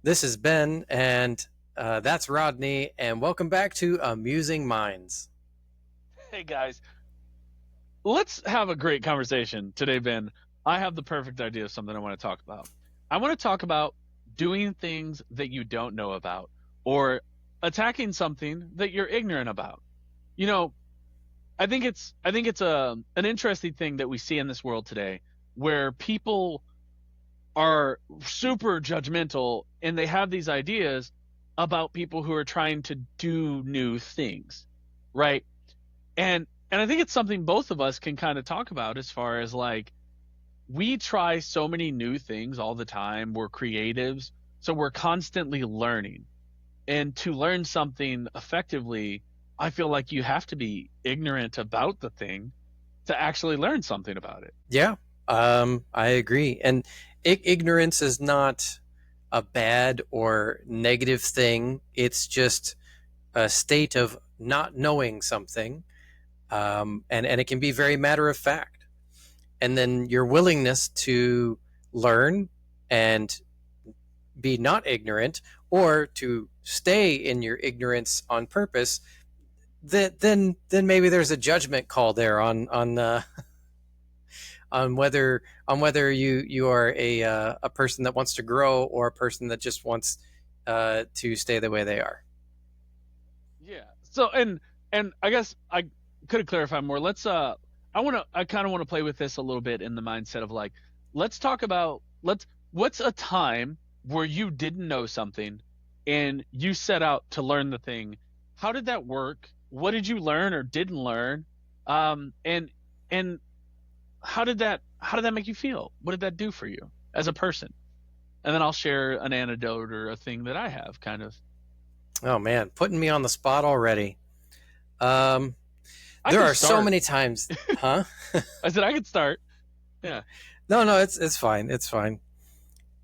This is Ben, and that's Rodney, and welcome back to Amusing Minds. Hey guys, let's have a great conversation today, Ben. I have the perfect idea of something I want to talk about. I want to talk about doing things that you don't know about or attacking something that you're ignorant about. You know, I think it's an interesting thing that we see in this world today where people are super judgmental and they have these ideas about people who are trying to do new things, right? And I think it's something both of us can kind of talk about as far as like we try so many new things all the time. We're creatives, so we're constantly learning. And to learn something effectively, I feel like you have to be ignorant about the thing to actually learn something about it. Yeah, I agree. And ignorance is not a bad or negative thing, it's just a state of not knowing something, and it can be very matter of fact. And then your willingness to learn and be not ignorant or to stay in your ignorance on purpose, then maybe there's a judgment call there on whether you are a person that wants to grow or a person that just wants to stay the way they are. Yeah. So and I guess I could have clarified more. I kind of want to play with this a little bit in the mindset of like let's talk about let's what's a time where you didn't know something and you set out to learn the thing. How did that work? What did you learn or didn't learn? And how did that make you feel? What did that do for you as a person? And then I'll share an anecdote or a thing that I have kind of. Oh man, putting me on the spot already. Um, I there can are so start. many times, huh? I said I could start. Yeah. No, it's fine. It's fine.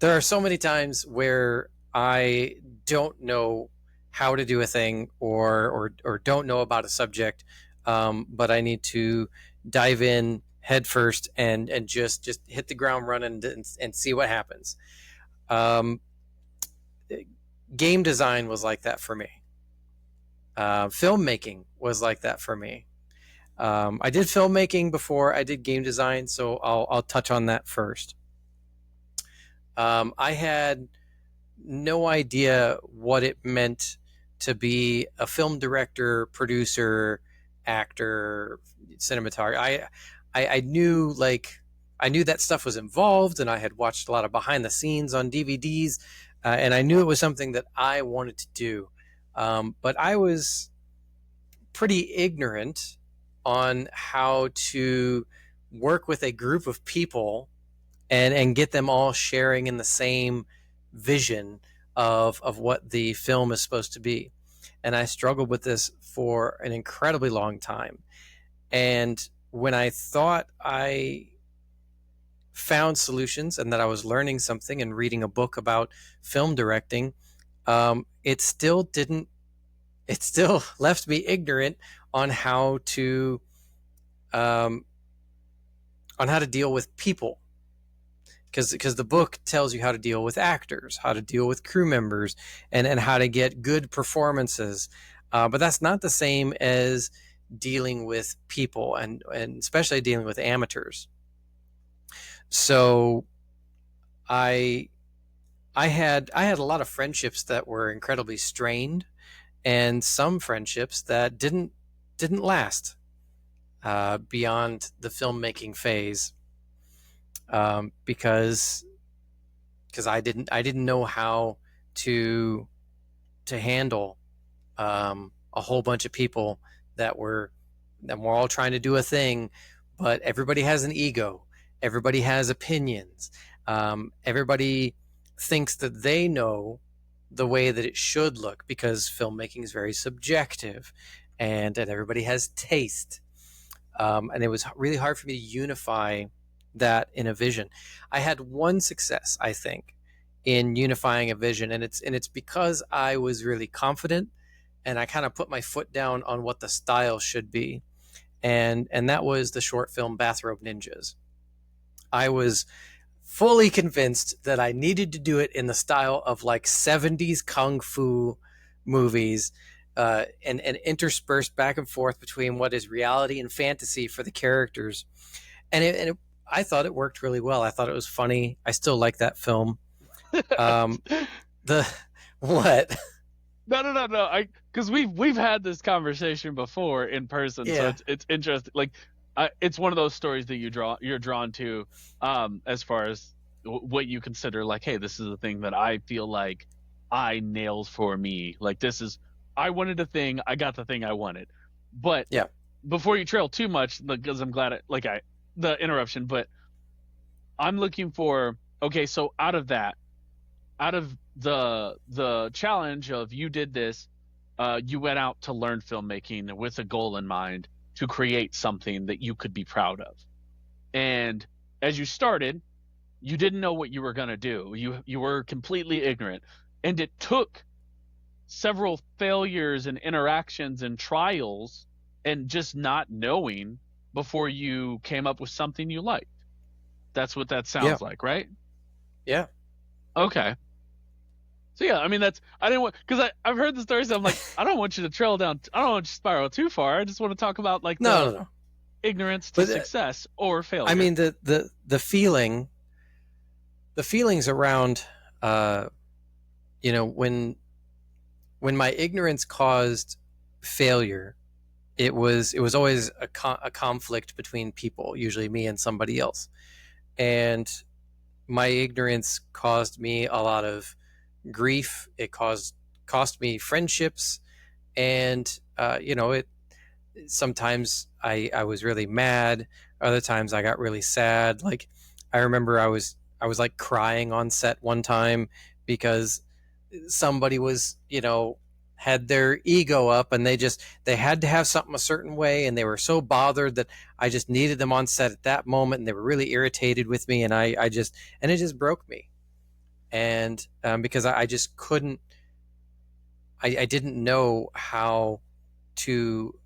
There are so many times where I don't know how to do a thing or don't know about a subject, but I need to dive in head first and just hit the ground running and see what happens. Um, Game design was like that for me. Filmmaking was like that for me. I did filmmaking before I did game design, so I'll touch on that first. I had no idea what it meant to be a film director, producer, actor, cinematographer. I knew I knew that stuff was involved, and I had watched a lot of behind the scenes on DVDs, and I knew it was something that I wanted to do. But I was pretty ignorant on how to work with a group of people and get them all sharing in the same vision of what the film is supposed to be. And I struggled with this for an incredibly long time. And when I thought I found solutions and that I was learning something and reading a book about film directing, it still didn't. It still left me ignorant on how to um, deal with people, because the book tells you how to deal with actors, how to deal with crew members, and how to get good performances. But that's not the same as dealing with people and especially dealing with amateurs. So I I had a lot of friendships that were incredibly strained, and some friendships that didn't last beyond the filmmaking phase, because I didn't know how to handle a whole bunch of people that were all trying to do a thing, but everybody has an ego, everybody has opinions, everybody thinks that they know the way that it should look because filmmaking is very subjective, and everybody has taste. And it was really hard for me to unify that in a vision. I had one success, I think, in unifying a vision, and it's because I was really confident and I kind of put my foot down on what the style should be, and that was the short film Bathrobe Ninjas. I was fully convinced that I needed to do it in the style of like 70s kung fu movies, and interspersed back and forth between what is reality and fantasy for the characters. I thought it worked really well. I thought it was funny. I still like that film. Um, the what? No, no, no, no. Because we've had this conversation before in person, so Yeah, it's interesting. Like, it's one of those stories that you're drawn to, as far as what you consider like, hey, this is the thing that I feel like I nailed for me. Like, this is I wanted a thing, I got the thing I wanted. But yeah, before you trail too much, because I'm glad the interruption, but I'm looking for okay, so out of the challenge of you did this, you went out to learn filmmaking with a goal in mind to create something that you could be proud of. And as you started, you didn't know what you were going to do. You were completely ignorant, and it took several failures and interactions and trials and just not knowing before you came up with something you liked. That's what that yeah, sounds like, right? yeah. Okay. So yeah, I mean that's I didn't want because I've heard the stories. So I'm like I don't want you to trail down. I don't want you to spiral too far. I just want to talk about like No, the no, no. ignorance to But success or I failure. mean the feelings around, uh, when my ignorance caused failure, it was always a conflict between people, usually me and somebody else, and my ignorance caused me a lot of grief. It cost me friendships, and it sometimes I was really mad. Other times I got really sad. Like I remember I was like crying on set one time because somebody was, had their ego up, and they had to have something a certain way, and they were so bothered that I just needed them on set at that moment, and they were really irritated with me, and it just broke me. And because I just couldn't, I didn't know to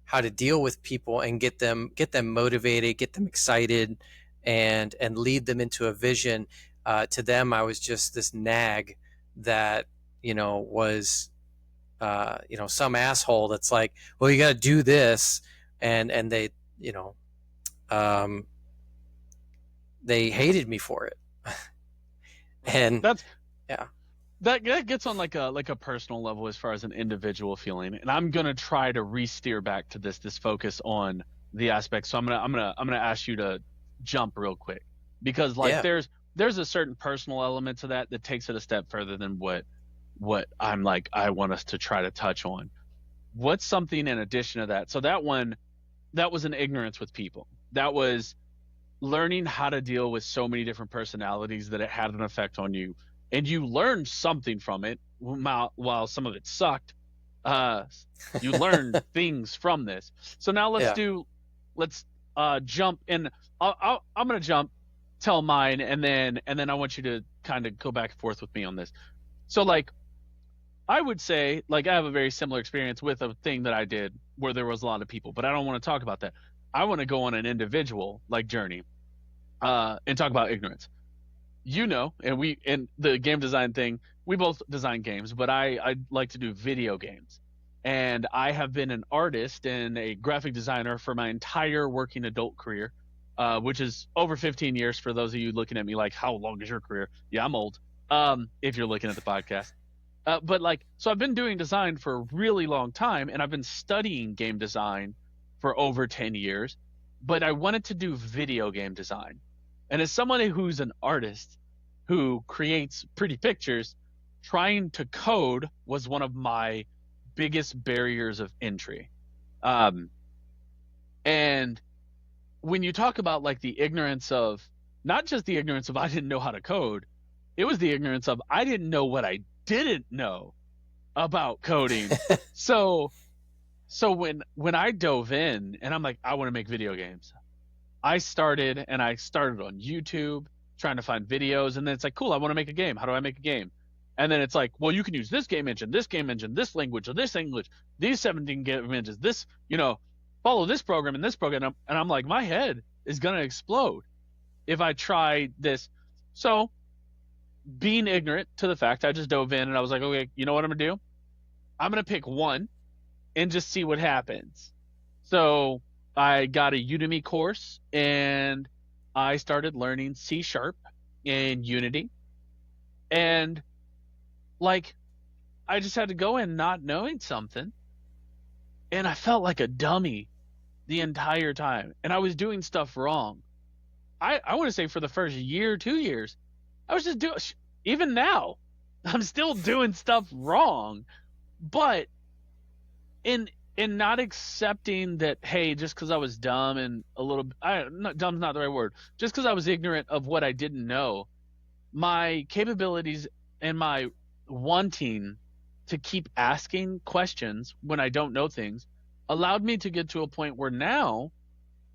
how to deal with people and get them motivated, get them excited, and lead them into a vision. To them, I was just this nag that was some asshole that's like, well, you got to do this, and you know um, they hated me for it. And That's yeah, that gets on like a personal level as far as an individual feeling. And I'm gonna try to re-steer back to this focus on the aspect. So I'm gonna ask you to jump real quick because like yeah, there's a certain personal element to that that takes it a step further than what I'm like I want us to try to touch on. What's something in addition to that? So that was an ignorance with people. That was learning how to deal with so many different personalities that it had an effect on you, and you learned something from it. While some of it sucked, uh, you learned things from this. So now yeah, let's jump in. I'm gonna jump, tell mine, and then I want you to kind of go back and forth with me on this. So like I would say like I have a very similar experience with a thing that I did where there was a lot of people, but I don't want to talk about that. I want to go on an individual like journey, and talk about ignorance. And we in the game design thing, we both design games, but I like to do video games, and I have been an artist and a graphic designer for my entire working adult career, which is over 15 years. For those of you looking at me like, how long is your career? Yeah, I'm old. If you're looking at the podcast, but like, so I've been doing design for a really long time, and I've been studying game design for over 10 years, but I wanted to do video game design. And as somebody who's an artist who creates pretty pictures, trying to code was one of my biggest barriers of entry. Um, and when you talk about like the ignorance of, not just the ignorance of I didn't know how to code, it was the ignorance of I didn't know what I didn't know about coding. So when I dove in and I'm like, I want to make video games, I started on YouTube trying to find videos, and then it's like, cool, I want to make a game. How do I make a game? And then it's like, well, you can use this game engine, this language, or this English, these 17 game engines, follow this program and this program. And I'm like, my head is gonna explode. if I try this. So being ignorant to the fact, I just dove in and I was like, okay, you know what I'm gonna do? I'm gonna pick one and just see what happens. So I got a Udemy course and I started learning C sharp and Unity. And like, I just had to go in not knowing something. And I felt like a dummy the entire time. And I was doing stuff wrong. I want to say for the first year, 2 years, I was just doing, even now, I'm still doing stuff wrong. But in in not accepting that, hey, just because I was dumb and a little, not dumb's not the right word, just because I was ignorant of what I didn't know, my capabilities and my wanting to keep asking questions when I don't know things allowed me to get to a point where now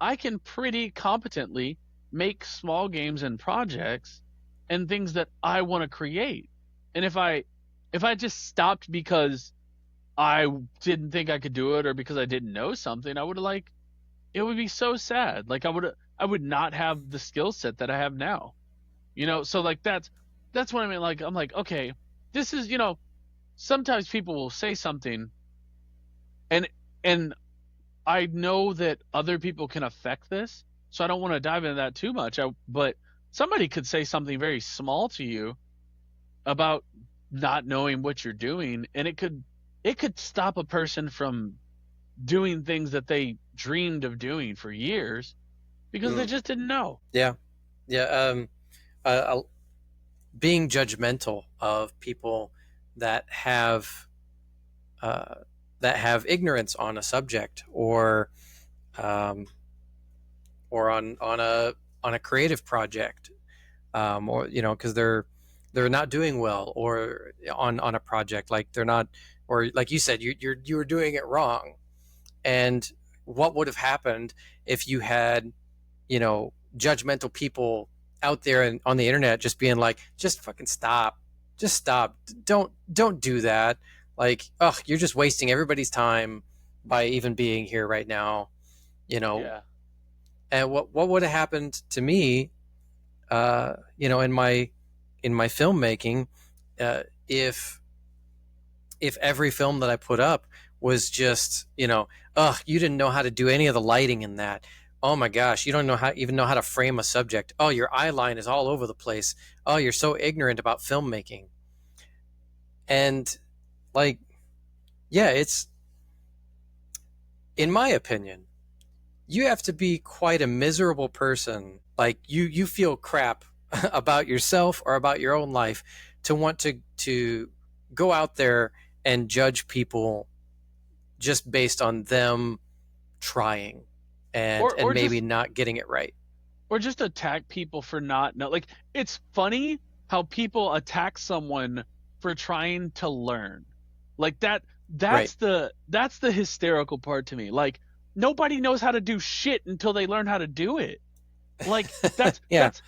I can pretty competently make small games and projects and things that I want to create. And if I just stopped because I didn't think I could do it or because I didn't know something, I would have like it would be so sad. Like I would not have the skill set that I have now. So like that's what I mean. Like I'm like, okay, this is, sometimes people will say something and and I know that other people can affect this, so I don't want to dive into that too much. But somebody could say something very small to you about not knowing what you're doing, and it could stop a person from doing things that they dreamed of doing for years because they Mm, just didn't know. yeah, yeah. Uh, uh, Being judgmental of people that have uh, that have ignorance on a subject, um, or on a creative project, or because they're not doing well, or on a project, like they're not, or like you said, you were doing it wrong. And what would have happened if you had, judgmental people out there and on the internet just being like, just fucking stop, just stop, don't do that, like, ugh, you're just wasting everybody's time by even being here right now, you know Yeah. and what would have happened to me, in my filmmaking, if every film that I put up was just, ugh, you didn't know how to do any of the lighting in that. Oh my gosh, you don't know how to frame a subject. Oh, your eye line is all over the place. Oh, you're so ignorant about filmmaking. And like, yeah, it's, in my opinion, you have to be quite a miserable person. Like, you feel crap about yourself or about your own life to want to go out there and judge people just based on them trying and Or and or maybe just not getting it right. or just attack people for not know. Like it's funny how people attack someone for trying to learn. Like that Right. that's the hysterical part to me. Like nobody knows how to do shit until they learn how to do it. Like that's Yeah. that's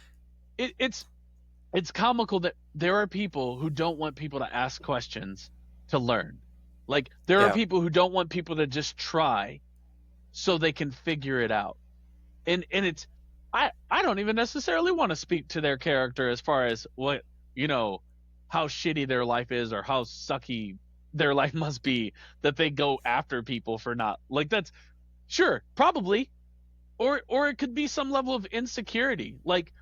it, it's comical that there are people who don't want people to ask questions to learn. Like there are Yeah. people who don't want people to just try so they can figure it out. And it's I don't even necessarily want to speak to their character as far as what you know how shitty their life is or how sucky their life must be that they go after people for not like that's sure probably or it could be some level of insecurity like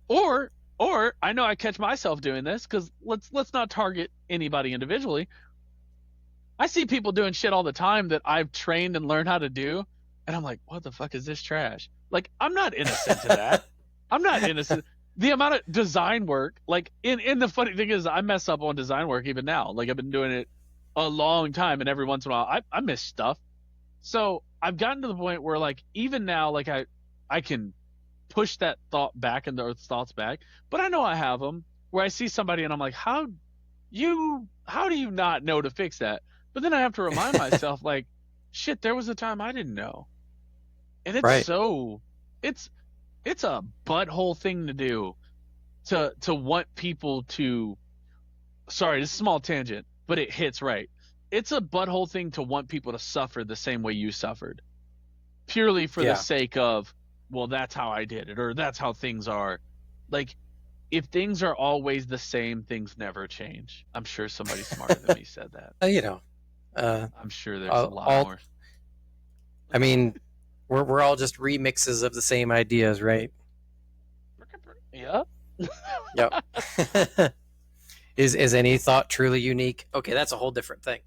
or I know I catch myself doing this because let's not target anybody individually. I see people doing shit all the time that I've trained and learned how to do, and I'm like, what the fuck is this trash? Like, I'm not innocent to that. I'm not innocent. The amount of design work, like, in the funny thing is, I mess up on design work even now. Like, I've been doing it a long time, and every once in a while, I miss stuff. So I've gotten to the point where, like, even now, like, I can push that thought back and those thoughts back, but I know I have them where I see somebody and I'm like, how do you not know to fix that? But then I have to remind myself, like, shit, there was a time I didn't know, and Right. it's it's a butthole thing to do to want people to. Sorry, this is a small tangent, but it hits right. It's a butthole thing to want people to suffer the same way you suffered, purely for the Yeah. sake of well, that's how I did it, or that's how things are. Like, if things are always the same, things never change. I'm sure somebody smarter than me said that. You know, uh, I'm sure there's a lot all more. I mean, we're all just remixes of the same ideas, right? Yeah. Yep. Is any thought truly unique? Okay, that's a whole different thing.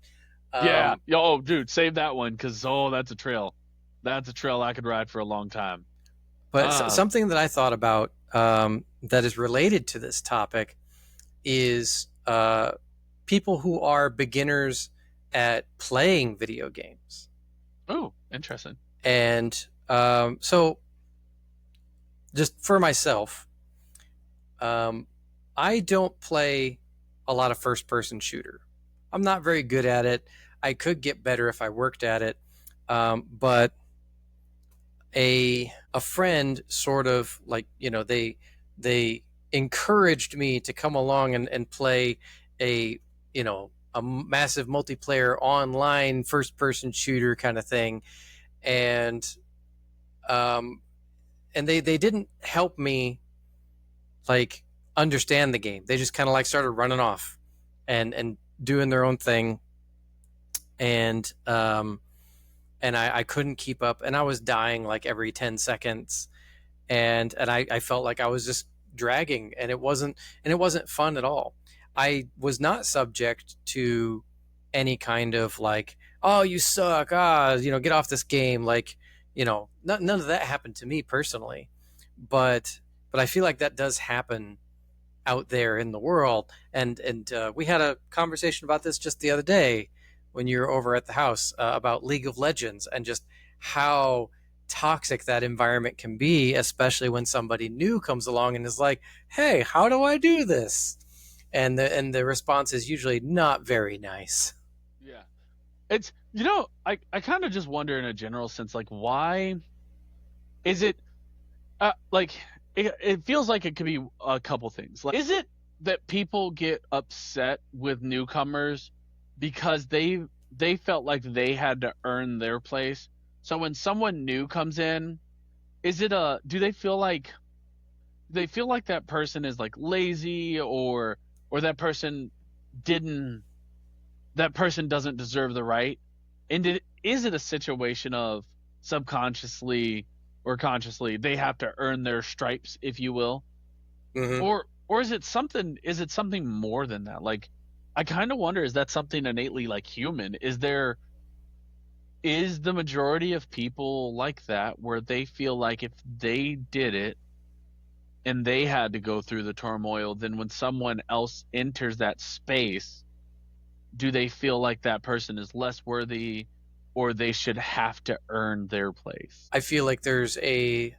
Yeah. Um, Yo, oh, dude, save that one because that's a trail. That's a trail I could ride for a long time. but Uh something that I thought about that is related to this topic is people who are beginners at playing video games. oh, interesting. And so, just for myself, um, I don't play a lot of first person shooter. I'm not very good at it. I could get better if I worked at it. But a friend sort of like, they encouraged me to come along and play a a massive multiplayer online first person shooter kind of thing. And um and they didn't help me like understand the game. They just kind of like started running off and doing their own thing. And I couldn't keep up, and I was dying like every 10 seconds. And I felt like I was just dragging, and it wasn't fun at all. I was not subject to any kind of like, oh, you suck, get off this game, like, none of that happened to me personally. But I feel like that does happen out there in the world. And we had a conversation about this just the other day when you were over at the house, about League of Legends, and just how toxic that environment can be, especially when somebody new comes along and is like, "Hey, how do I do this?" And the response is usually not very nice. Yeah. It's I kind of just wonder in a general sense, like, why is it like it feels like it could be a couple things. Like, is it that people get upset with newcomers because they felt like they had to earn their place? So when someone new comes in, is it a do they feel like that person is like lazy, or that person didn't that person doesn't deserve the right? And is it a situation of subconsciously or consciously they have to earn their stripes, if you will? Hmm. Or is it something more than that? Like, I kind of wonder, is that something innately like human? Is the majority of people like that, where they feel like if they did it and they had to go through the turmoil, then when someone else enters that space, do they feel like that person is less worthy, or they should have to earn their place? I feel like there's a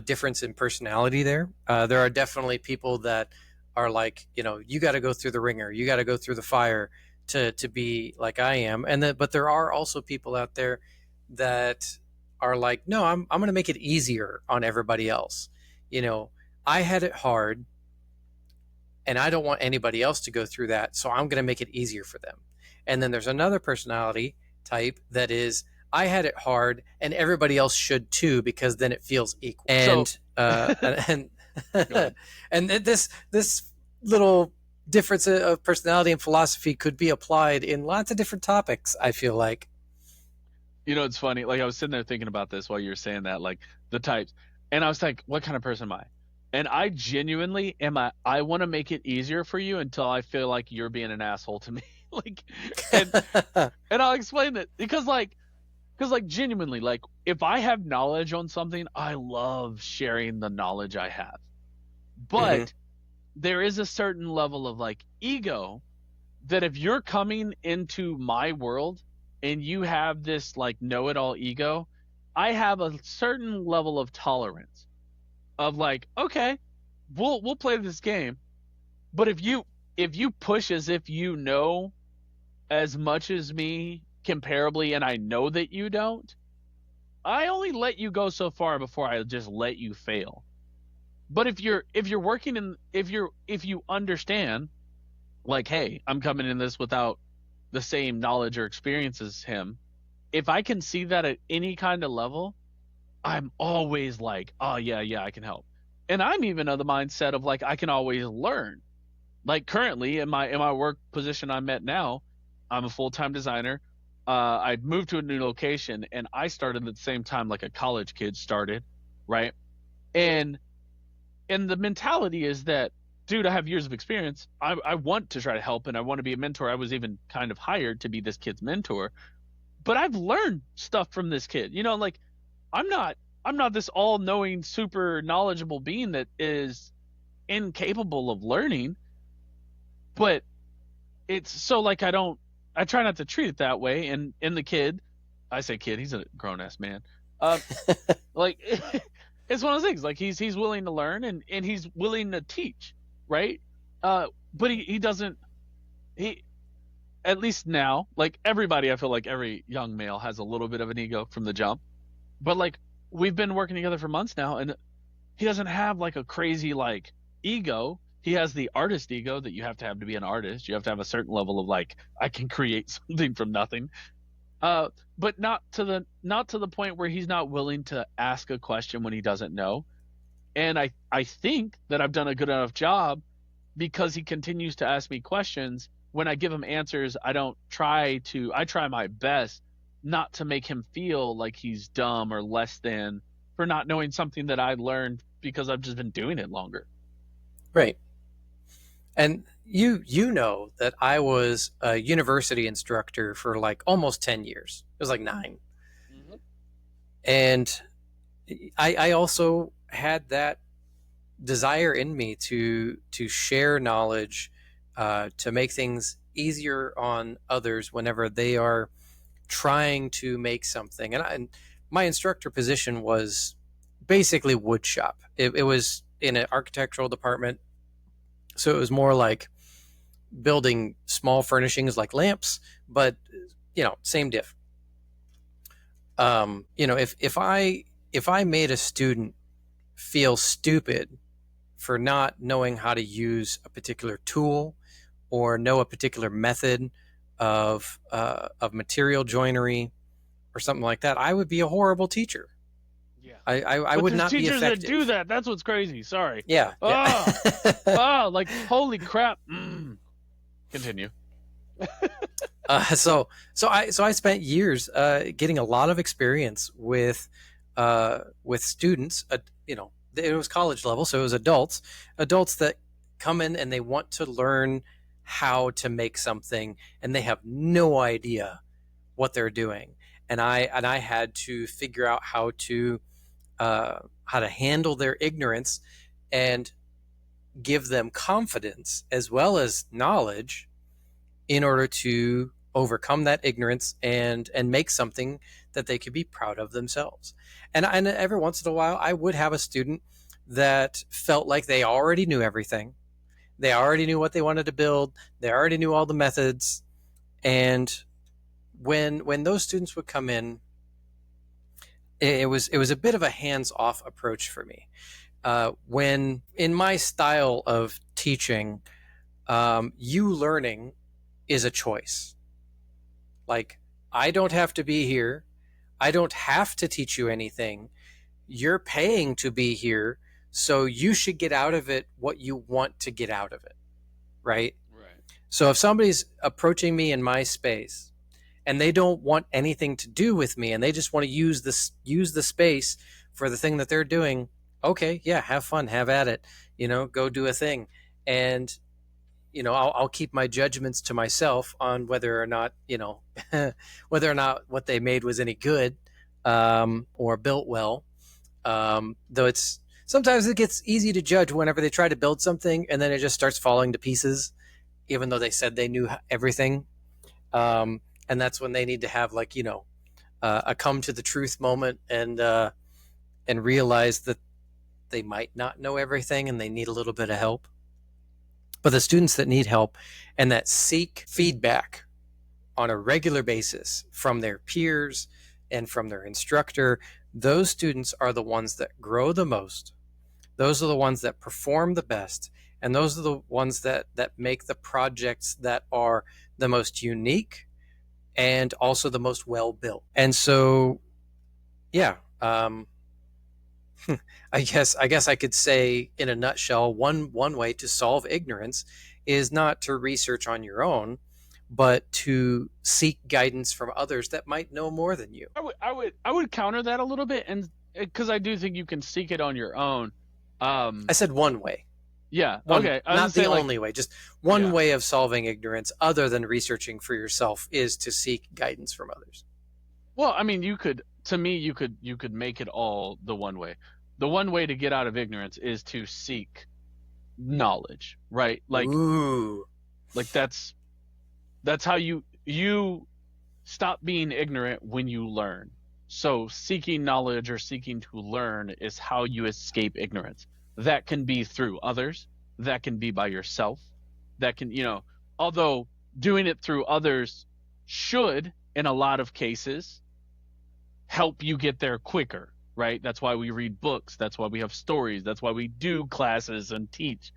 difference in personality there. There are definitely people that are like, you got to go through the ringer, you got to go through the fire to be like I am, but there are also people out there that are like, no, I'm going to make it easier on everybody else. You know, I had it hard, and I don't want anybody else to go through that, so I'm going to make it easier for them. And then there's another personality type that is, I had it hard, and everybody else should too, because then it feels equal. So And go ahead. and this little difference of personality and philosophy could be applied in lots of different topics, I feel like. It's funny. Like, I was sitting there thinking about this while you were saying that, like, the types, and I was like, what kind of person am I? And I genuinely am. I want to make it easier for you until I feel like you're being an asshole to me. Like, and and I'll explain that because genuinely, like, if I have knowledge on something, I love sharing the knowledge I have. Hmm. But there is a certain level of like ego that if you're coming into my world and you have this like know-it-all ego, I have a certain level of tolerance of like, okay, we'll play this game, but if you push as if you know as much as me comparably, and I know that you don't, I only let you go so far before I just let you fail. But if you're working in if you understand, like, hey, I'm coming in this without the same knowledge or experience as him. If I can see that at any kind of level, I'm always like, oh yeah, yeah, I can help. And I'm even of the mindset of like I can always learn. Like currently in my work position I'm at now, I'm a full-time designer. I moved to a new location and I started at the same time like a college kid started, right? And and the mentality is that, dude, I have years of experience. I want to try to help and I want to be a mentor. I was even kind of hired to be this kid's mentor, but I've learned stuff from this kid. You know, like I'm not I'm not this all-knowing, super knowledgeable being that is incapable of learning, but it's so like I try not to treat it that way. And in the kid, I say kid, he's a grown ass man. Uh, like it's one of those things. Like he's willing to learn and he's willing to teach, right? But he doesn't he at least now, like everybody, I feel like every young male has a little bit of an ego from the jump. But like we've been working together for months now, and he doesn't have like a crazy like ego. He has the artist ego that you have to be an artist. You have to have a certain level of like I can create something from nothing. But not to the point where he's not willing to ask a question when he doesn't know. And I think that I've done a good enough job because he continues to ask me questions. When I give him answers, I try my best not to make him feel like he's dumb or less than for not knowing something that I learned because I've just been doing it longer. Right. And you know that I was a university instructor for like almost 10 years. It was like 9. Mm-hmm. And I also had that desire in me to share knowledge, to make things easier on others whenever they are trying to make something. And my instructor position was basically wood shop. It was in an architectural department, so it was more like building small furnishings like lamps, but same diff. If I made a student feel stupid for not knowing how to use a particular tool or know a particular method of material joinery or something like that, I would be a horrible teacher. Yeah. I But would there's not be teachers that do effective. that. That's what's crazy. Sorry. Yeah, yeah. Oh, like holy crap. Continue. So I spent years getting a lot of experience with students. It was college level, so it was adults that come in and they want to learn how to make something, and they have no idea what they're doing. And I had to figure out how to handle their ignorance and give them confidence as well as knowledge in order to overcome that ignorance and make something that they could be proud of themselves. And every once in a while, I would have a student that felt like they already knew everything. They already knew what they wanted to build. They already knew all the methods. And when those students would come in, it was a bit of a hands off approach for me. When in my style of teaching, you learning is a choice. Like, I don't have to be here. I don't have to teach you anything. You're paying to be here, so you should get out of it what you want to get out of it, right? Right. So if somebody's approaching me in my space and they don't want anything to do with me and they just want to use the space for the thing that they're doing, okay, yeah, have fun, have at it, go do a thing. And I'll keep my judgments to myself on whether or not whether or not what they made was any good, or built well. Though it's sometimes it gets easy to judge whenever they try to build something and then it just starts falling to pieces, even though they said they knew everything. And that's when they need to have like a come to the truth moment and realize that they might not know everything and they need a little bit of help. But the students that need help and that seek feedback on a regular basis from their peers and from their instructor, those students are the ones that grow the most. Those are the ones that perform the best. And those are the ones that make the projects that are the most unique and also the most well built. And so, yeah, I guess I could say in a nutshell, one way to solve ignorance is not to research on your own, but to seek guidance from others that might know more than you. I would counter that a little bit, and because I do think you can seek it on your own. Um, I said one way. yeah, One, okay. I was gonna not the say like, only way, just one yeah. way of solving ignorance other than researching for yourself is to seek guidance from others. Well, I mean, to me, you could make it all the one way. The one way to get out of ignorance is to seek knowledge, right? Ooh. Like that's how you stop being ignorant when you learn. So seeking knowledge or seeking to learn is how you escape ignorance. That can be through others, that can be by yourself, that can, although doing it through others should, in a lot of cases, help you get there quicker, right? That's why we read books, that's why we have stories, that's why we do classes and teach,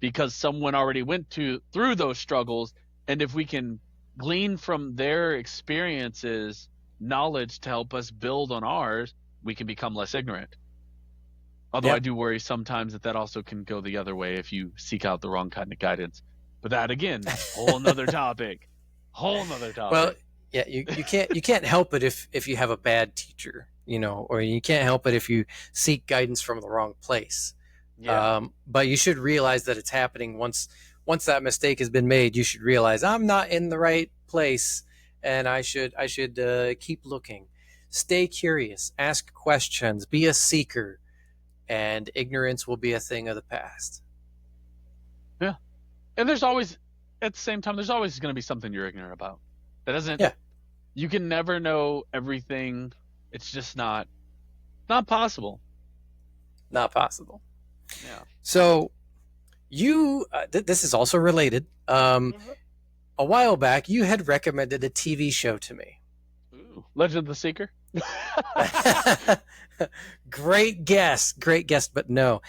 because someone already went to through those struggles, and if we can glean from their experiences knowledge to help us build on ours, we can become less ignorant. Although I Yeah. do worry sometimes that also can go the other way if you seek out the wrong kind of guidance. But that again, whole nother topic. Whole nother Well, topic. yeah, you can't help it if you have a bad teacher, or you can't help it if you seek guidance from the wrong place. Yeah. But you should realize that it's happening once that mistake has been made. You should realize I'm not in the right place, and I should keep looking, stay curious, ask questions, be a seeker, and ignorance will be a thing of the past. Yeah. And there's always, at the same time, there's always going to be something you're ignorant about. That doesn't, Yeah, you can never know everything. It's just not possible. not possible. Yeah. So this is also related. A while back, you had recommended a TV show to me. Ooh. Legend of the Seeker. Great guess, but no.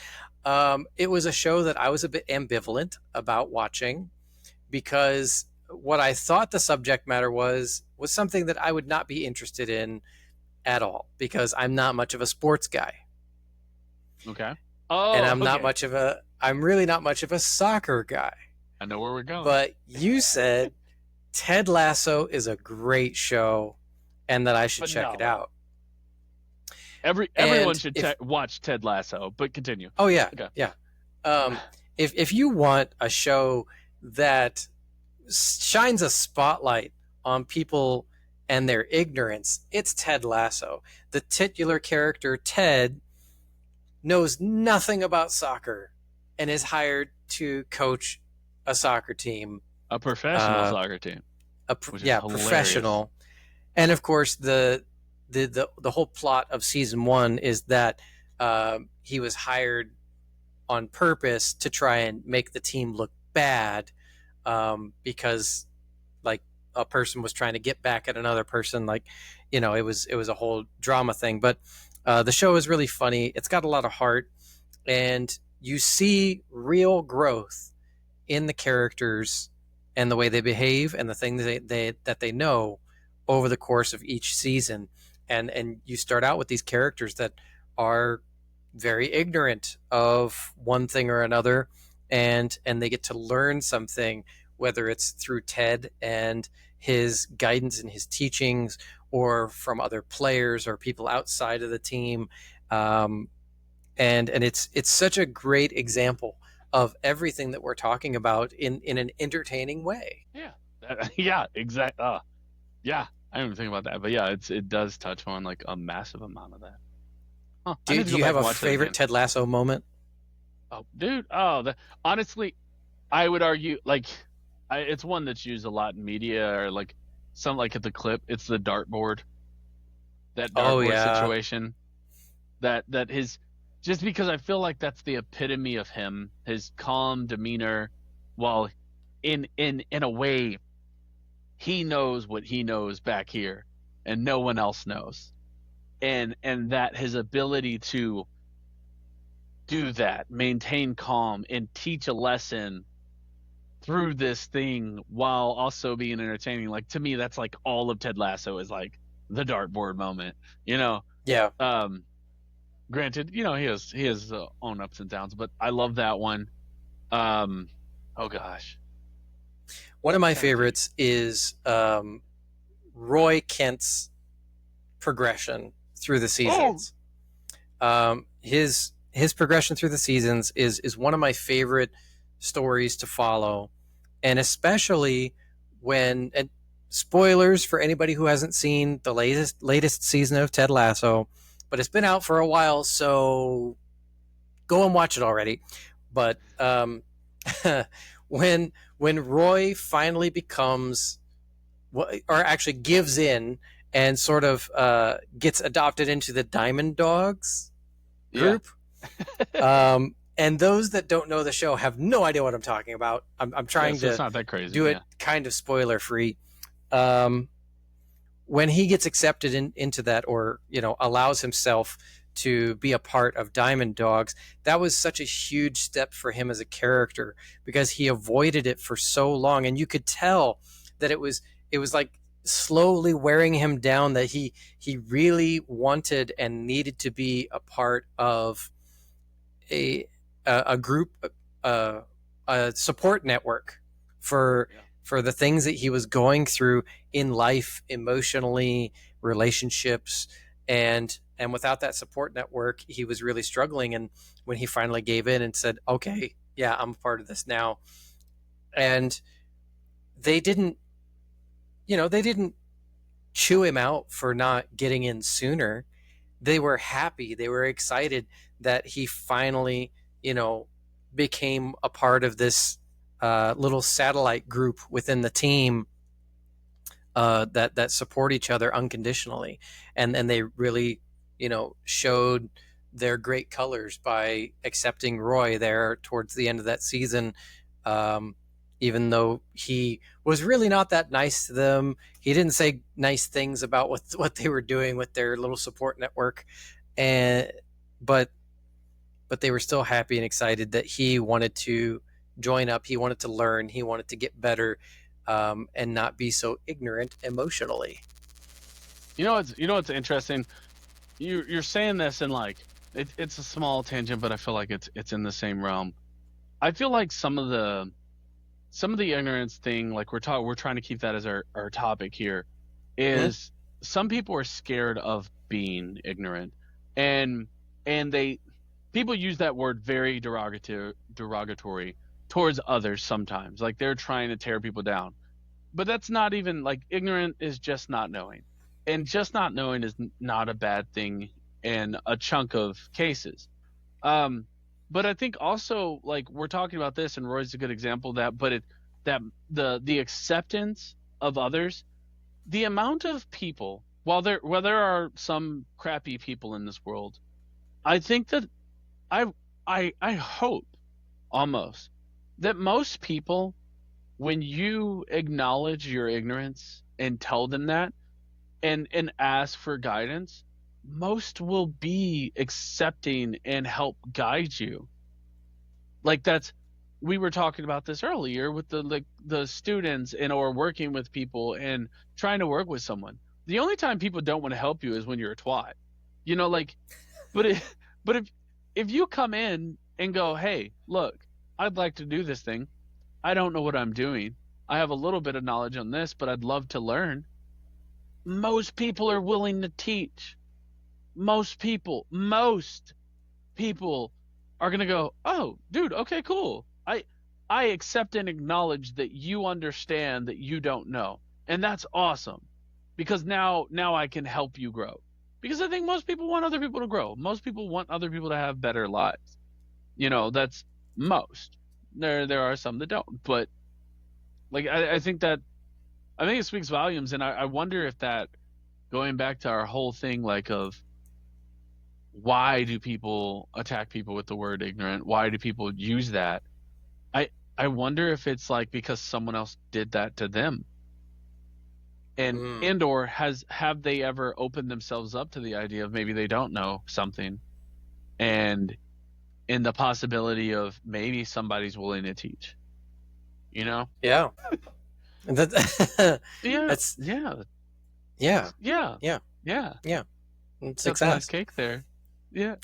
It was a show that I was a bit ambivalent about watching because what I thought the subject matter was something that I would not be interested in at all because I'm not much of a sports guy, Okay. and Oh, okay. I'm really not much of a soccer guy. I know where we're going. But you said Ted Lasso is a great show and that I should check it Phenomenal. out. Everyone And should if watch Ted Lasso, but continue. oh yeah, Okay. yeah. Um, if you want a show that shines a spotlight on people and their ignorance, it's Ted Lasso. The titular character Ted knows nothing about soccer and is hired to coach a soccer team. A professional Uh, soccer team, which is yeah, hilarious. professional. And of course, the whole plot of season one is that he was hired on purpose to try and make the team look bad because like a person was trying to get back at another person. Like, it was a whole drama thing. But the show is really funny. It's got a lot of heart, and you see real growth in the characters and the way they behave and the things that they know over the course of each season. And you start out with these characters that are very ignorant of one thing or another, and they get to learn something, whether it's through Ted and his guidance and his teachings, or from other players or people outside of the team. And it's such a great example of everything that we're talking about in an entertaining way. Yeah. Yeah. Exact. Yeah. I didn't even think about that, but yeah, it does touch on like a massive amount of that. Huh. I Do, need to do go you back have and a watch that favorite again. Ted Lasso moment? Oh, dude. Oh, honestly, I would argue like, it's one that's used a lot in media or like some like at the clip. It's the dartboard, that Oh dartboard yeah. situation. That his, just because I feel like that's the epitome of him, his calm demeanor, while in a way he knows what he knows back here, and no one else knows, and that his ability to do that, maintain calm, and teach a lesson through this thing while also being entertaining. Like to me, that's like all of Ted Lasso is like the dartboard moment, you know. Yeah. Um, Granted, he has own ups and downs, but I love that one. Um, oh gosh, One of my trying to think. favorites is Roy Kent's progression through the Oh seasons. His progression through the seasons is one of my favorite stories to follow, and especially when, and spoilers for anybody who hasn't seen the latest season of Ted Lasso, but it's been out for a while, so go and watch it already. But when Roy finally becomes, or actually gives in and sort of gets adopted into the Diamond Dogs yeah, group. And those that don't know the show have no idea what I'm talking about. I'm yeah. trying So it's to not that crazy. do it Yeah, kind of spoiler free. Um, when he gets accepted into that, or allows himself to be a part of Diamond Dogs, that was such a huge step for him as a character, because he avoided it for so long, and you could tell that it was like slowly wearing him down, that he really wanted and needed to be a part of a a group, uh, a support network for yeah. the things that he was going through in life, emotionally, relationships, and without that support network, he was really struggling. And when he finally gave in and said, "Okay, yeah, I'm a part of this now," and they didn't, they didn't chew him out for not getting in sooner. They were happy, they were excited that he finally, you know, became a part of this little satellite group within the team, that support each other unconditionally, and they really, showed their great colors by accepting Roy there towards the end of that season. Um, Even though he was really not that nice to them, he didn't say nice things about what they were doing with their little support network, and but they were still happy and excited that he wanted to join up. He wanted to learn. He wanted to get better, and not be so ignorant emotionally. You know what's interesting. You're saying this and like it's a small tangent, but I feel like it's in the same realm. I feel like some of the ignorance thing, like we're trying to keep that as our topic here, Mm-hmm. is some people are scared of being ignorant, and and they people use that word very derogatory towards others sometimes, like they're trying to tear people down. But that's not even like ignorant is just not knowing, and just not knowing is not a bad thing in a chunk of cases. um, but I think also like we're talking about this, and Roy's a good example of that. But that the acceptance of others, the amount of people, while there are some crappy people in this world, I think that I I hope almost that most people, when you acknowledge your ignorance and tell them that, and ask for guidance, most will be accepting and help guide you. Like that's we were talking about this earlier with the students and or working with people and trying to work with someone. The only time people don't want to help you is when you're a twat. Like, but if you come in and go, "Hey, look, I'd like to do this thing. I don't know what I'm doing. I have a little bit of knowledge on this, but I'd love to learn." Most people are willing to teach. Most people are going to go, "Oh, dude, okay, cool. I accept and acknowledge that you understand that you don't know." And that's awesome, because now I can help you grow. Because I think most people want other people to grow. Most people want other people to have better lives. That's most. There are some that don't, but like I think it speaks volumes, and I wonder if that, going back to our whole thing, like of why do people attack people with the word ignorant? Why do people use that? I I wonder if it's like because someone else did that to them, and Mm. and or have they ever opened themselves up to the idea of maybe they don't know something, and in the possibility of maybe somebody's willing to teach, you know? Yeah. That, Yeah, that's yeah, yeah, yeah, yeah, yeah. yeah. It's Got some nice success. cake there. Yeah.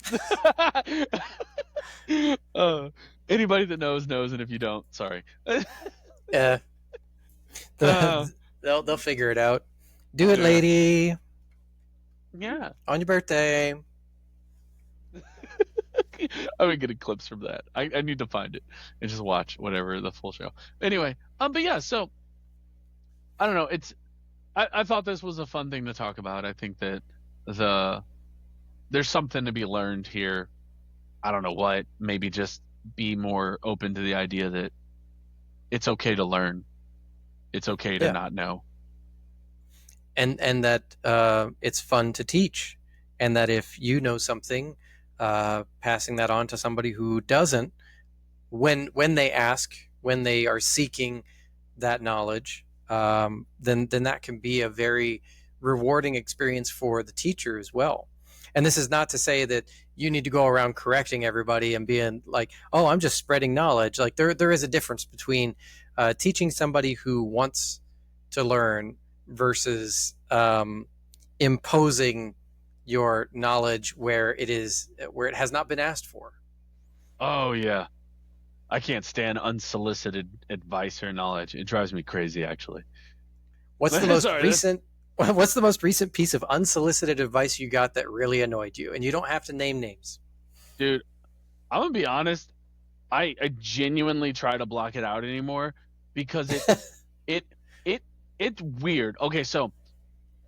uh, Anybody that knows knows, and if you don't, sorry. Yeah, uh, they'll figure it out. Do it, yeah, lady, yeah. on your birthday. I'm gonna get clips from that. I need to find it and just watch whatever the full show. Anyway, but yeah, so I don't know. I thought this was a fun thing to talk about. I think that the there's something to be learned here. I don't know what. Maybe just be more open to the idea that it's okay to learn. It's okay to Yeah, not know. and that it's fun to teach, and that if you know something, passing that on to somebody who doesn't, when they ask, when they are seeking that knowledge, then that can be a very rewarding experience for the teacher as well. And this is not to say that you need to go around correcting everybody and being like, "Oh, I'm just spreading knowledge." Like there is a difference between teaching somebody who wants to learn versus imposing your knowledge where it has not been asked for. Oh yeah, I can't stand unsolicited advice or knowledge. It drives me crazy, actually. What's the most Sorry, that's recent What's the most recent piece of unsolicited advice you got that really annoyed you? And you don't have to name names. dude. I'm gonna be honest. I genuinely try to block it out anymore because it it it's weird. Okay, so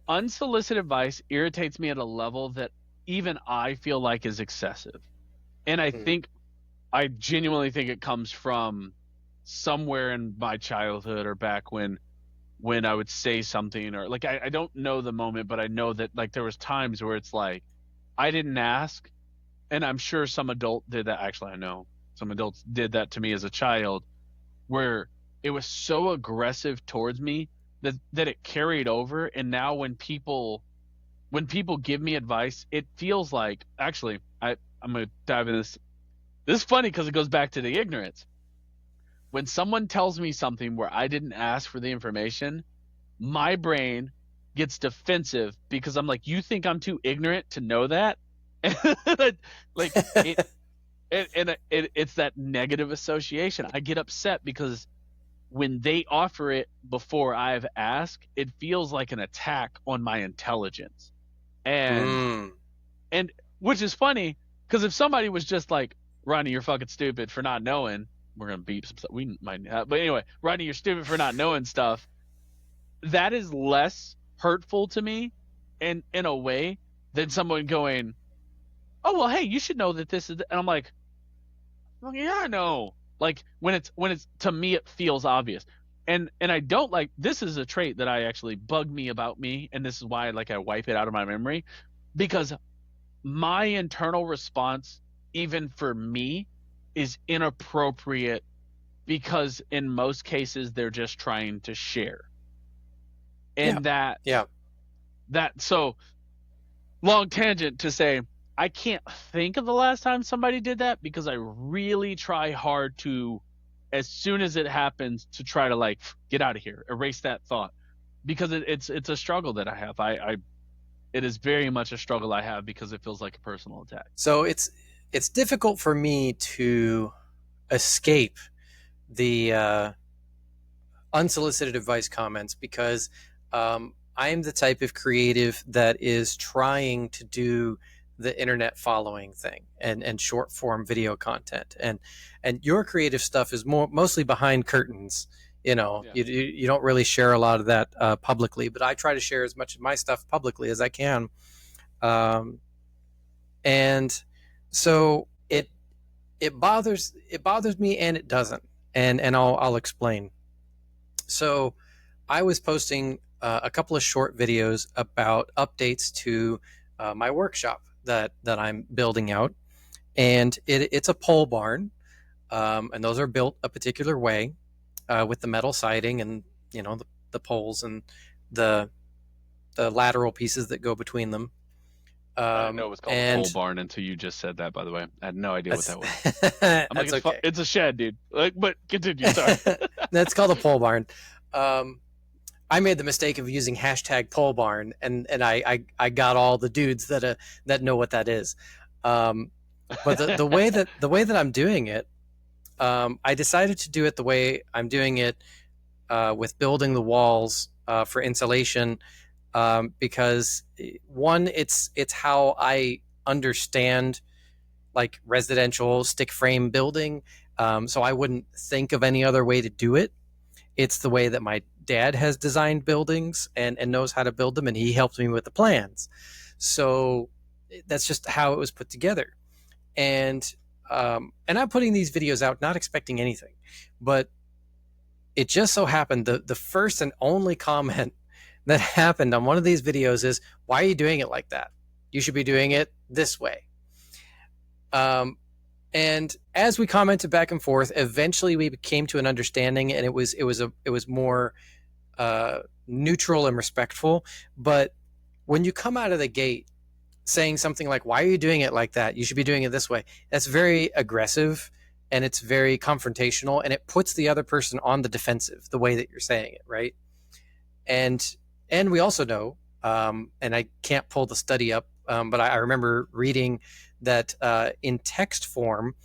unsolicited advice irritates me at a level that even I feel like is excessive. And Hmm. I genuinely think it comes from somewhere in my childhood or back when I would say something, or like I don't know the moment, but I know that like there was times where it's like I didn't ask, and I'm sure some adult did that. Actually, I know some adults did that to me as a child, where it was so aggressive towards me that it carried over. And now when people give me advice, it feels like actually I'm gonna dive in this. This is funny because it goes back to the ignorance. When someone tells me something where I didn't ask for the information, my brain gets defensive because I'm like, you think I'm too ignorant to know that? Like it's that negative association. I get upset because when they offer it before I've asked, it feels like an attack on my intelligence. And Mm. and which is funny because if somebody was just like, Rodney, you're fucking stupid for not knowing, we're gonna beep some stuff. We might, but anyway, Rodney, you're stupid for not knowing stuff. That is less hurtful to me, in a way, than someone going, oh well, hey, you should know that this is, and I'm like, well, yeah, I know. Like when it's to me, it feels obvious. And I don't like, this is a trait that I actually bug me about me, and this is why like I wipe it out of my memory, because my internal response, even for me, is inappropriate because in most cases they're just trying to share. Yeah. And Yeah. so long tangent to say I can't think of the last time somebody did that because I really try hard to, as soon as it happens, to try to like get out of here, erase that thought, because it's a struggle that I have. I it is very much a struggle I have because it feels like a personal attack. So it's difficult for me to escape the unsolicited advice comments because I am the type of creative that is trying to do the internet following thing and short form video content, and your creative stuff is mostly behind curtains. Yeah. You don't really share a lot of that publicly, but I try to share as much of my stuff publicly as I can. um, and so it bothers me and it doesn't, and I'll explain. So I was posting a couple of short videos about updates to my workshop that I'm building out, and it's a pole barn, and those are built a particular way with the metal siding and the poles and the the lateral pieces that go between them. I didn't know it was called a pole And barn until you just said that. By the way, I had no idea what that's that was. I'm like, that's okay. it's a shed, dude. Like, but continue. Sorry. That's called a pole barn. Um, I made the mistake of using hashtag pole barn, and I got all the dudes that know what that is. Um, but the way that I'm doing it, I decided to do it the way I'm doing it with building the walls for insulation, because one, it's how I understand like residential stick frame building. So I wouldn't think of any other way to do it. It's the way that my dad has designed buildings and knows how to build them, and he helped me with the plans. So that's just how it was put together. And I'm putting these videos out not expecting anything, but it just so happened the first and only comment that happened on one of these videos is, "Why are you doing it like that? You should be doing it this way." Um, and as we commented back and forth, eventually we came to an understanding, and it was more neutral and respectful. But when you come out of the gate saying something like, "Why are you doing it like that? You should be doing it this way," that's very aggressive, and it's very confrontational, and it puts the other person on the defensive the way that you're saying it, right? And we also know, and I can't pull the study up, but I remember reading that in text form,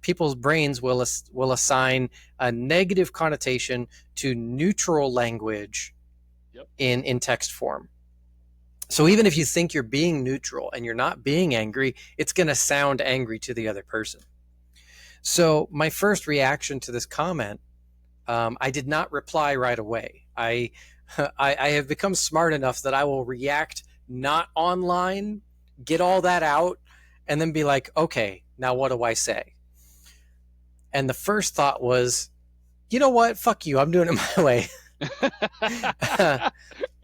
people's brains will assign a negative connotation to neutral language Yep. in text form. So even if you think you're being neutral and you're not being angry, it's going to sound angry to the other person. So my first reaction to this comment, I did not reply right away. I have become smart enough that I will react not online, get all that out, and then be like, okay, now what do I say? And the first thought was, you know what? Fuck you. I'm doing it my way.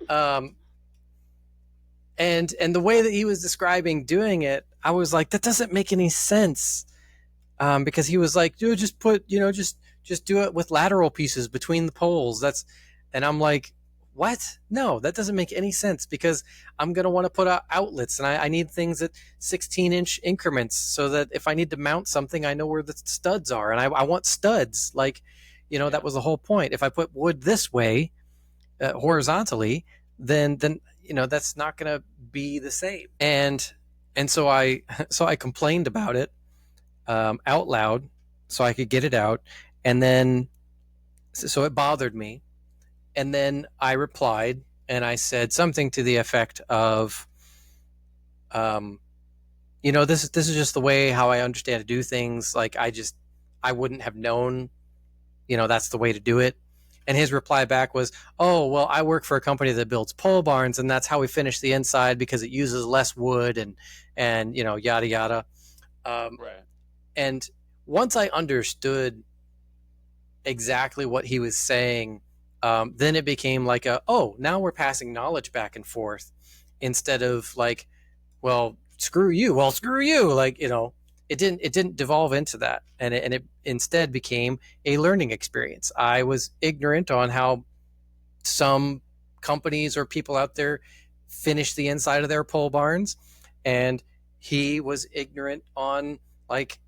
um, and the way that he was describing doing it, I was like, that doesn't make any sense. Because he was like, dude, just put, just do it with lateral pieces between the poles. And I'm like, what? No, that doesn't make any sense, because I'm going to want to put out outlets, and I need things at 16-inch increments so that if I need to mount something, I know where the studs are. And I want studs. Like, Yeah. that was the whole point. If I put wood this way, horizontally, then that's not going to be the same. And so I complained about it out loud so I could get it out. And then, so it bothered me. And then I replied and I said something to the effect of, this is just the way how I understand to do things. Like, I wouldn't have known, that's the way to do it. And his reply back was, "Oh, well, I work for a company that builds pole barns, and that's how we finish the inside because it uses less wood and yada yada." Right. And once I understood exactly what he was saying, then it became like now we're passing knowledge back and forth, instead of like, well, screw you, well, screw you. Like, it didn't devolve into that, and it instead became a learning experience. I was ignorant on how some companies or people out there finish the inside of their pole barns, and he was ignorant on, like,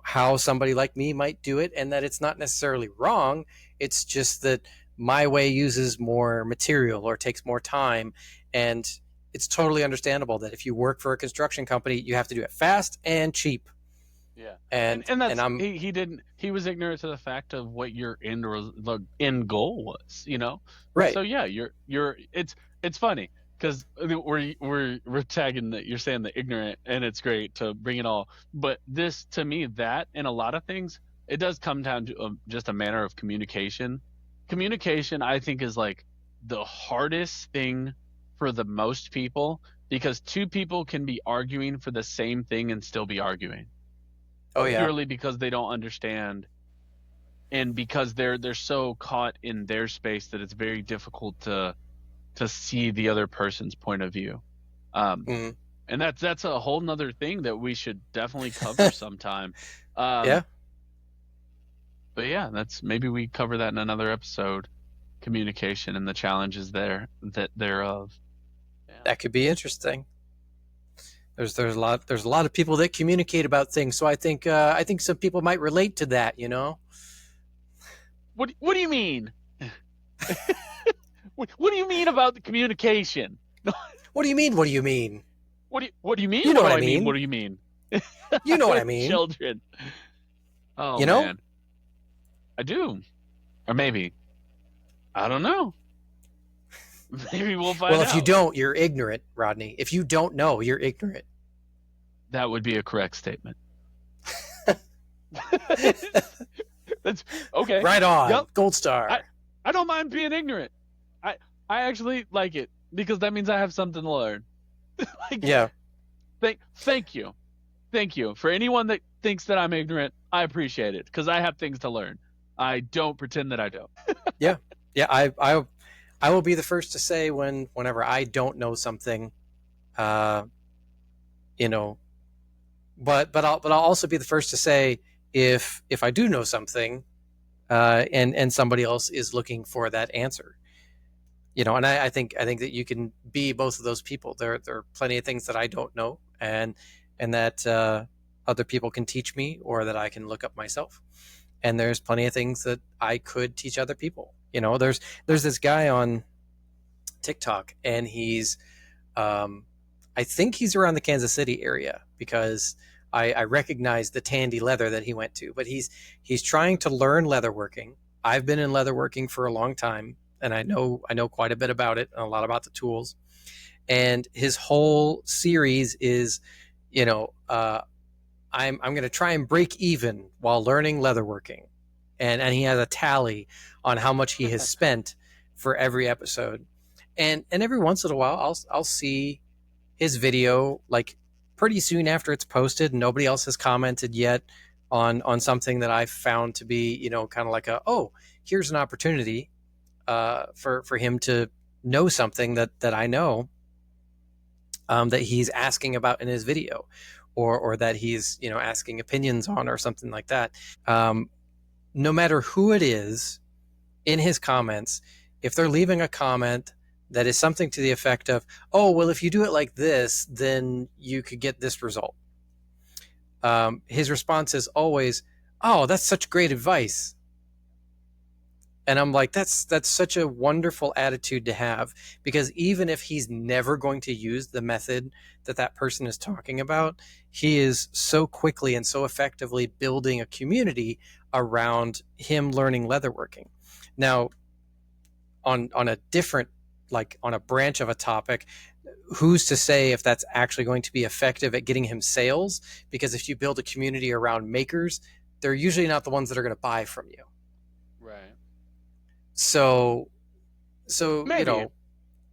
how somebody like me might do it, and that it's not necessarily wrong. It's just that my way uses more material or takes more time, and it's totally understandable that if you work for a construction company, you have to do it fast and cheap. Yeah. And And that's I'm he was ignorant to the fact of what your the end goal was, right. So yeah, it's funny because we're tagging that you're saying the ignorant, and it's great to bring it all. But this, to me, that and a lot of things, it does come down to just a manner of communication. Communication, I think, is like the hardest thing for the most people, because two people can be arguing for the same thing and still be arguing Oh yeah. purely because they don't understand, and because they're so caught in their space that it's very difficult to see the other person's point of view. Mhm. And that's a whole nother thing that we should definitely cover sometime. Yeah, But yeah, that's, maybe we cover that in another episode, communication and the challenges thereof. Yeah. that could be interesting. There's a lot of people that communicate about things, so I think some people might relate to that. What do you mean? What do you mean about the communication? What do you mean? What do you mean? What do you mean? You know What what do I I mean? mean. What do you mean? You know what I with mean? children. Oh You know? man, I do, or maybe I don't know. Maybe we'll Well, find if you out. don't, you're ignorant, Rodney. If you don't know, you're ignorant. That would be a correct statement. That's okay. Right on. Yep. Gold I star. I don't mind being ignorant. I I actually like it because that means I have something to learn. Like Yeah. thank you. Thank you. For anyone that thinks that I'm ignorant, I appreciate it because I have things to learn. I don't pretend that I don't. Yeah. Yeah. I will be the first to say whenever I don't know something, uh, you know, but I'll also be the first to say if I do know something, and somebody else is looking for that answer. And I think that you can be both of those people. There are plenty of things that I don't know, and that other people can teach me, or that I can look up myself. And there's plenty of things that I could teach other people. There's this guy on TikTok, and um, I think he's around the Kansas City area, because I recognize the Tandy Leather that he went to. But he's trying to learn leatherworking. I've been in leatherworking for a long time, and I know quite a bit about it, and a lot about the tools. And his whole series is, you know, I'm going to try and break even while learning leatherworking, and he has a tally on how much he has spent for every episode. And every once in a while, I'll see his video, like, pretty soon after it's posted, and nobody else has commented yet on something that I found to be, kind of like here's an opportunity for him to know something that I know, that he's asking about in his video, or that he's asking opinions on, or something like that. Um, no matter who it is in his comments, if they're leaving a comment that is something to the effect of, oh, well, if you do it like this, then you could get this result. His response is always, oh, that's such great advice. And I'm like, that's such a wonderful attitude to have, because even if he's never going to use the method that person is talking about, he is so quickly and so effectively building a community around him learning leatherworking. Now, on a different, like, on a branch of a topic, who's to say if that's actually going to be effective at getting him sales? Because if you build a community around makers, they're usually not the ones that are going to buy from you. Right. So so Maybe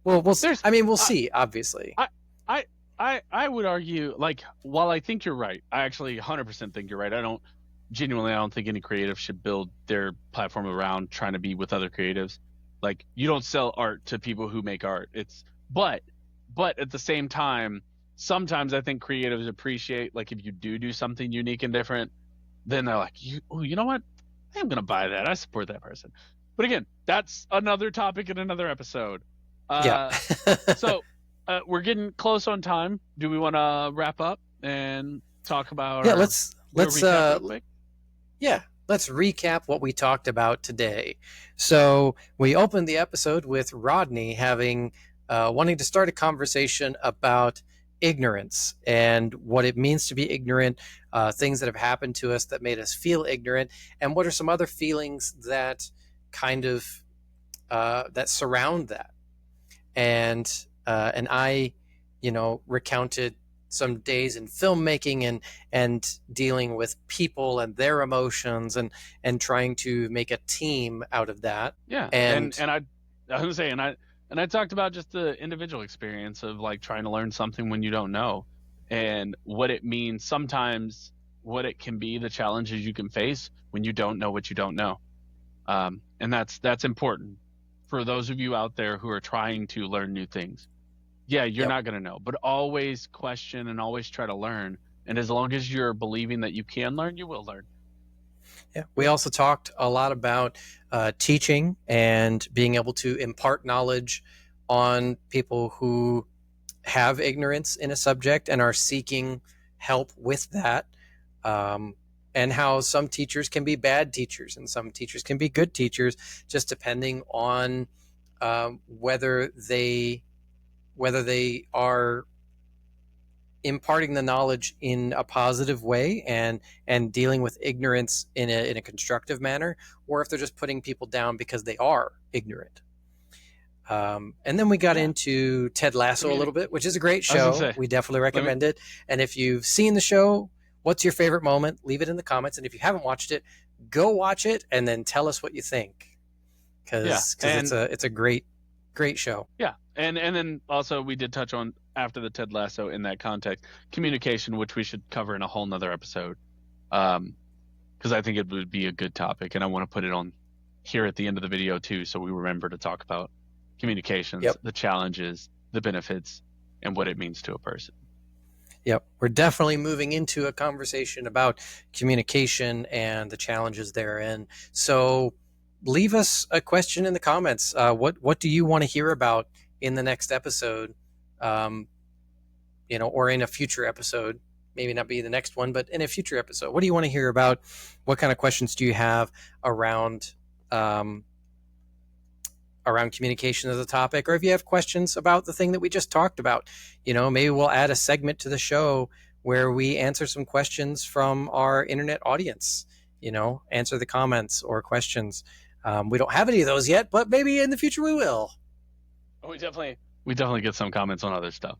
we'll there's. I mean, we'll I see, obviously. I I I would argue, like, while I think you're right, I actually 100% think you're right. I don't think any creative should build their platform around trying to be with other creatives. Like, you don't sell art to people who make art. But but at the same time, sometimes I think creatives appreciate, like, if you do something unique and different, then they're like, you know what? I'm gonna buy that. I support that person. But again, that's another topic in another episode. Yeah. Uh, so we're getting close on time. Do we want to wrap up and talk about Yeah, our let's do a let's recap real quick? yeah, let's recap what we talked about today. So we opened the episode with Rodney having wanting to start a conversation about ignorance and what it means to be ignorant, things that have happened to us that made us feel ignorant, and what are some other feelings that kind of that surround that. And I, recounted some days in filmmaking, and dealing with people and their emotions, and trying to make a team out of that. Yeah, and And I was gonna say, and I talked about just the individual experience of, like, trying to learn something when you don't know, and what it means sometimes, what it can be, the challenges you can face when you don't know what you don't know. And that's important for those of you out there who are trying to learn new things. Yeah, you're yep. not going to know, but always question and always try to learn. And as long as you're believing that you can learn, you will learn. Yeah, we also talked a lot about teaching and being able to impart knowledge on people who have ignorance in a subject and are seeking help with that. Um, and how some teachers can be bad teachers and some teachers can be good teachers, just depending on whether they are imparting the knowledge in a positive way and dealing with ignorance in a constructive manner, or if they're just putting people down because they are ignorant. And then we got Yeah. into Ted Lasso a little bit, which is a great I was gonna show. say, We definitely let me. recommend it. And if you've seen the show, what's your favorite moment? Leave it in the comments. And if you haven't watched it, go watch it and then tell us what you think, Yeah, because and it's a great show. yeah, and then also we did touch on, after the Ted Lasso in that context, communication, which we should cover in a whole nother episode, because I think it would be a good topic, and I want to put it on here at the end of the video too, so we remember to talk about communications, Yep. the challenges, the benefits, and what it means to a person. Yep. We're definitely moving into a conversation about communication and the challenges therein. So leave us a question in the comments. What do you want to hear about in the next episode? Or in a future episode, maybe not be the next one, but in a future episode, what do you want to hear about? What kind of questions do you have around communication as a topic? Or if you have questions about the thing that we just talked about, maybe we'll add a segment to the show where we answer some questions from our internet audience, answer the comments or questions. We don't have any of those yet, but maybe in the future we will. We definitely get some comments on other stuff.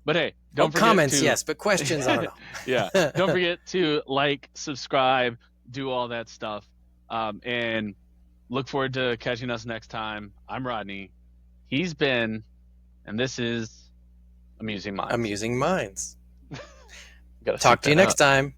But hey, don't forget comments, to, yes, but questions, I don't know. Yeah, don't forget to like, subscribe, do all that stuff, and look forward to catching us next time. I'm Rodney. He's Ben, and this is Amusing Minds. Amusing Minds. Gotta Talk sync to you that next up. time.